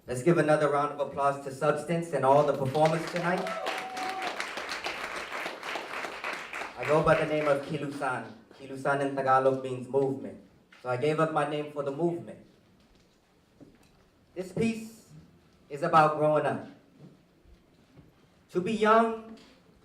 Let's give another round of applause to Substance and all the performers tonight. I go by the name of Kilusan. Kilusan in Tagalog means movement. So I gave up my name for the movement. This piece is about growing up. To be young,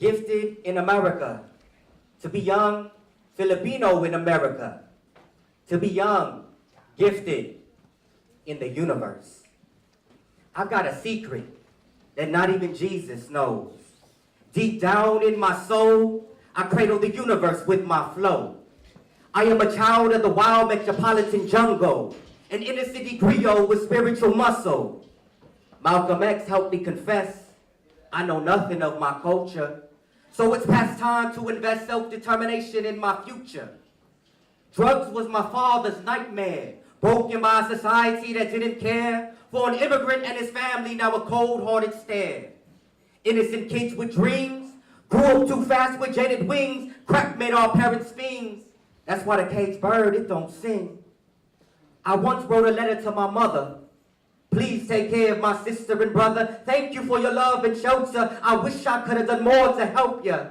gifted in America. To be young, Filipino in America. To be young, gifted in the universe. I've got a secret that not even Jesus knows. Deep down in my soul, I cradle the universe with my flow. I am a child of the wild metropolitan jungle, an inner city griot with spiritual muscle. Malcolm X helped me confess, I know nothing of my culture, so it's past time to invest self-determination in my future. Drugs was my father's nightmare, broken by a society that didn't care. For an immigrant and his family, now a cold-hearted stare. Innocent kids with dreams, grew up too fast with jaded wings, crack made our parents fiends. That's why the caged bird, it don't sing. I once wrote a letter to my mother. Please take care of my sister and brother. Thank you for your love and shelter. I wish I could have done more to help you.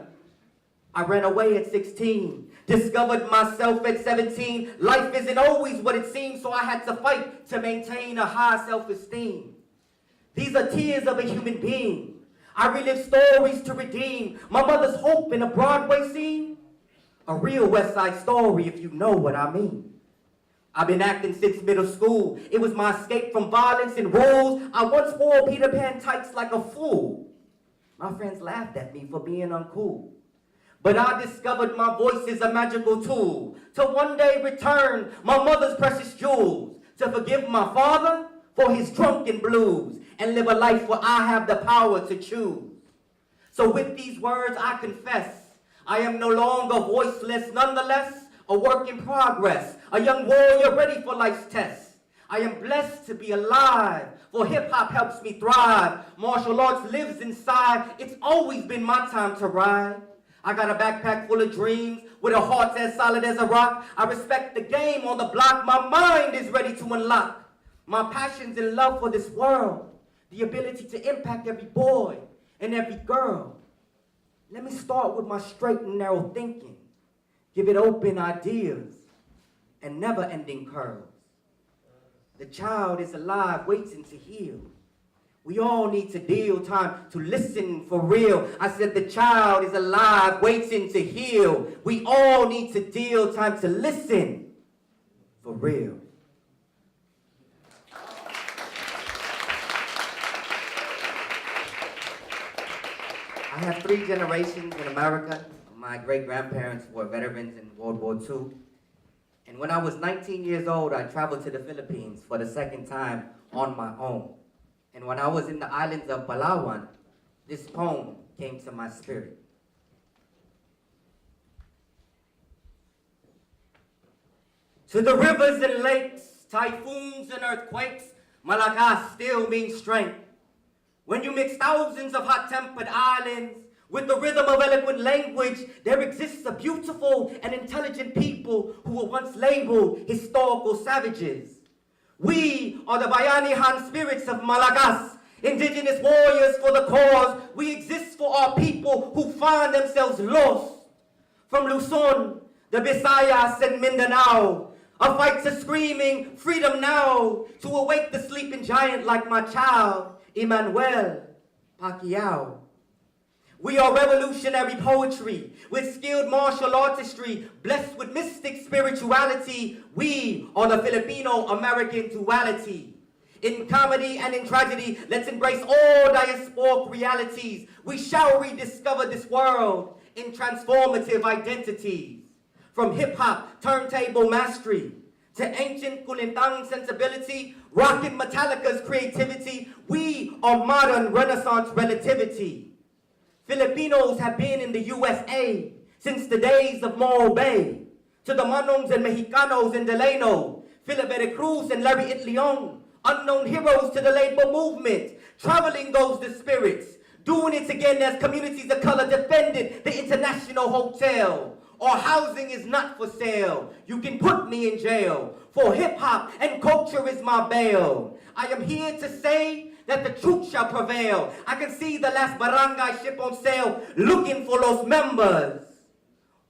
I ran away at 16, discovered myself at 17. Life isn't always what it seems, so I had to fight to maintain a high self-esteem. These are tears of a human being. I relive stories to redeem. My mother's hope in a Broadway scene. A real West Side Story, if you know what I mean. I've been acting since middle school. It was my escape from violence and rules. I once wore Peter Pan tights like a fool. My friends laughed at me for being uncool. But I discovered my voice is a magical tool to one day return my mother's precious jewels, to forgive my father for his drunken blues, and live a life where I have the power to choose. So with these words I confess, I am no longer voiceless, nonetheless, a work in progress, a young warrior ready for life's tests. I am blessed to be alive, for hip-hop helps me thrive. Martial arts lives inside, it's always been my time to ride. I got a backpack full of dreams, with a heart as solid as a rock. I respect the game on the block, my mind is ready to unlock. My passion's in love for this world, the ability to impact every boy and every girl. Let me start with my straight and narrow thinking. Give it open ideas and never-ending curls. The child is alive, waiting to heal. We all need to deal, time to listen for real. I said the child is alive, waiting to heal. We all need to deal, time to listen for real. I have 3 generations in America. My great-grandparents were veterans in World War II. And when I was 19 years old, I traveled to the Philippines for the second time on my own. And when I was in the islands of Palawan, this poem came to my spirit. To the rivers and lakes, typhoons and earthquakes, malakas still means strength. When you mix thousands of hot-tempered islands with the rhythm of eloquent language, there exists a beautiful and intelligent people who were once labeled historical savages. We are the Bayanihan spirits of Malagas, indigenous warriors for the cause. We exist for our people who find themselves lost. From Luzon, the Visayas and Mindanao, a fight to screaming freedom now, to awake the sleeping giant like my child, Emmanuel Pacquiao. We are revolutionary poetry with skilled martial artistry, blessed with mystic spirituality. We are the Filipino-American duality. In comedy and in tragedy, let's embrace all diasporic realities. We shall rediscover this world in transformative identities. From hip-hop, turntable mastery, to ancient Kulintang sensibility, rockin' Metallica's creativity, we are modern Renaissance relativity. Filipinos have been in the USA since the days of Morro Bay. To the Manongs and Mexicanos in Delano, Philip Cruz and Larry Itliong, unknown heroes to the labor movement. Traveling goes the spirits, doing it again as communities of color defended the International Hotel. Our housing is not for sale. You can put me in jail, for hip-hop and culture is my bail. I am here to say that the truth shall prevail. I can see the last barangay ship on sail looking for those members.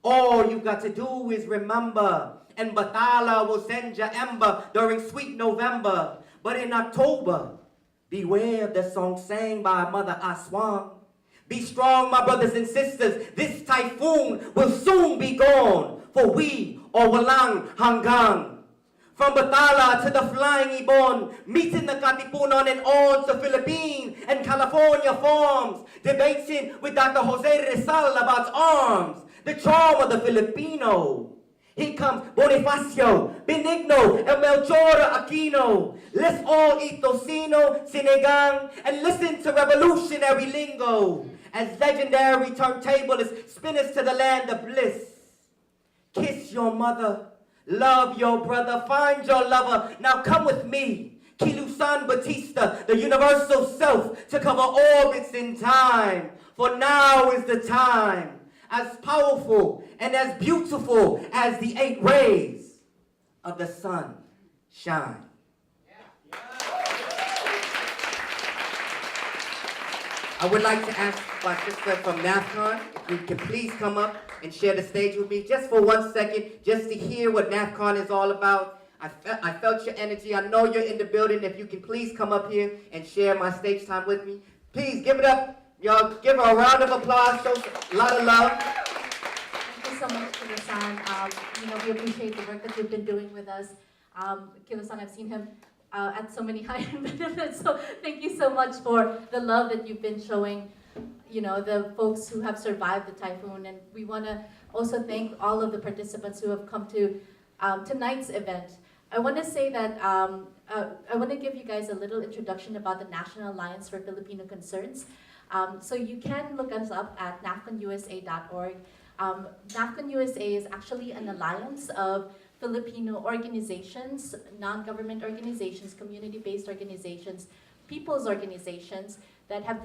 All you got to do is remember, and Batala will send you ember during sweet November. But in October, beware the song sang by Mother Aswang. Be strong, my brothers and sisters, this typhoon will soon be gone, for we are walang hanggang. From Batala to the Flying Ibon, meeting the Katipunan and on to Philippines and California farms, debating with Dr. Jose Rizal about arms, the charm of the Filipino. Here comes Bonifacio, Benigno, and Melchora Aquino. Let's all eat tocino, sinigang, and listen to revolutionary lingo as legendary turntablists spin us to the land of bliss. Kiss your mother, love your brother, find your lover. Now come with me, Kilusan Bautista, the universal self, to cover orbits in time. For now is the time. As powerful and as beautiful as the 8 rays of the sun shine. I would like to ask my sister from NAFCON if you can please come up and share the stage with me just for 1 second, just to hear what NAFCON is all about. I felt your energy. I know you're in the building. If you can please come up here and share my stage time with me. Please give it up. Y'all give her a round of applause, show a lot of love. Thank you so much, Kilusan. We appreciate the work that you've been doing with us. Kilusan, I've seen him at so many Haiyan benefits, so thank you so much for the love that you've been showing, the folks who have survived the typhoon. And we want to also thank all of the participants who have come to tonight's event. I want to say that I want to give you guys a little introduction about the National Alliance for Filipino Concerns. So you can look us up at nafconusa.org. NAFCON USA is actually an alliance of Filipino organizations, non-government organizations, community-based organizations, people's organizations that have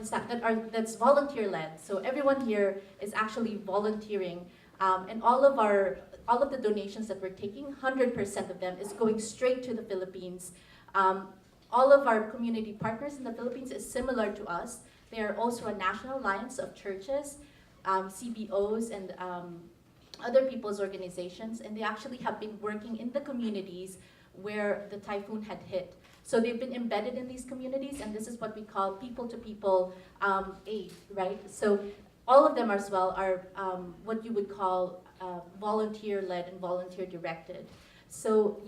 that's volunteer-led. So everyone here is actually volunteering, and all of the donations that we're taking, 100% of them is going straight to the Philippines. All of our community partners in the Philippines is similar to us. They are also a national alliance of churches, CBOs, and other people's organizations, and they actually have been working in the communities where the typhoon had hit. So they've been embedded in these communities, and this is what we call people-to-people aid, right? So all of them as well are what you would call volunteer-led and volunteer-directed. So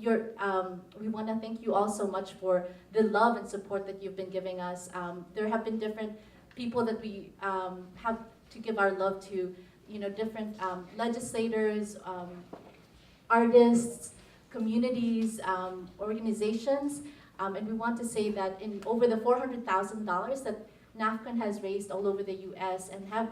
we want to thank you all so much for the love and support that you've been giving us. There have been different people that we have to give our love to, different legislators, artists, communities, organizations, and we want to say that in over the $400,000 that NAFCON has raised all over the U.S. and have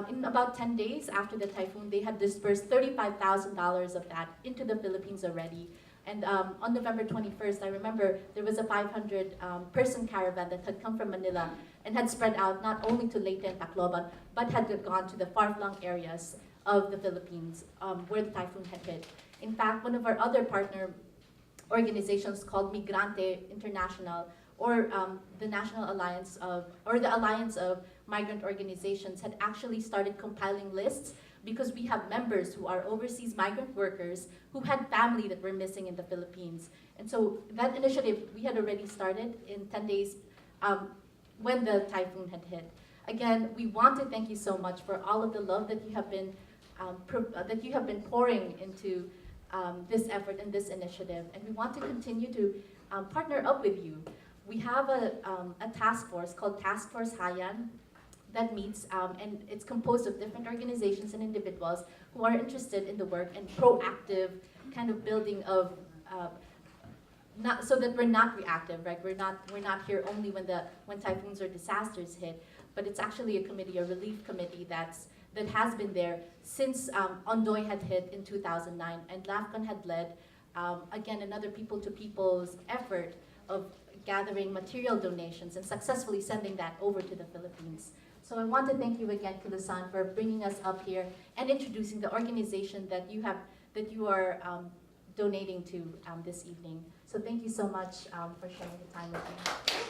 in about 10 days after the typhoon, they had dispersed $35,000 of that into the Philippines already. And on November 21st, I remember there was a 500-person caravan that had come from Manila and had spread out not only to Leyte and Tacloban, but had gone to the far-flung areas of the Philippines where the typhoon had hit. In fact, one of our other partner organizations called Migrante International, or the National Alliance of, or the Alliance of Migrant Organizations, had actually started compiling lists because we have members who are overseas migrant workers who had family that were missing in the Philippines. And so that initiative, we had already started in 10 days when the typhoon had hit. Again, we want to thank you so much for all of the love that you have been pouring into this effort and this initiative. And we want to continue to partner up with you. We have a task force called Task Force Haiyan that meets, and it's composed of different organizations and individuals who are interested in the work and proactive kind of building of, not so that we're not reactive, right? We're not here only when typhoons or disasters hit, but it's actually a committee, a relief committee that has been there since Ondoy had hit in 2009, and LAFCON had led again another people-to-people's effort of gathering material donations and successfully sending that over to the Philippines. So I want to thank you again, Kilusan, for bringing us up here and introducing the organization that you are donating to this evening. So thank you so much for sharing the time with me.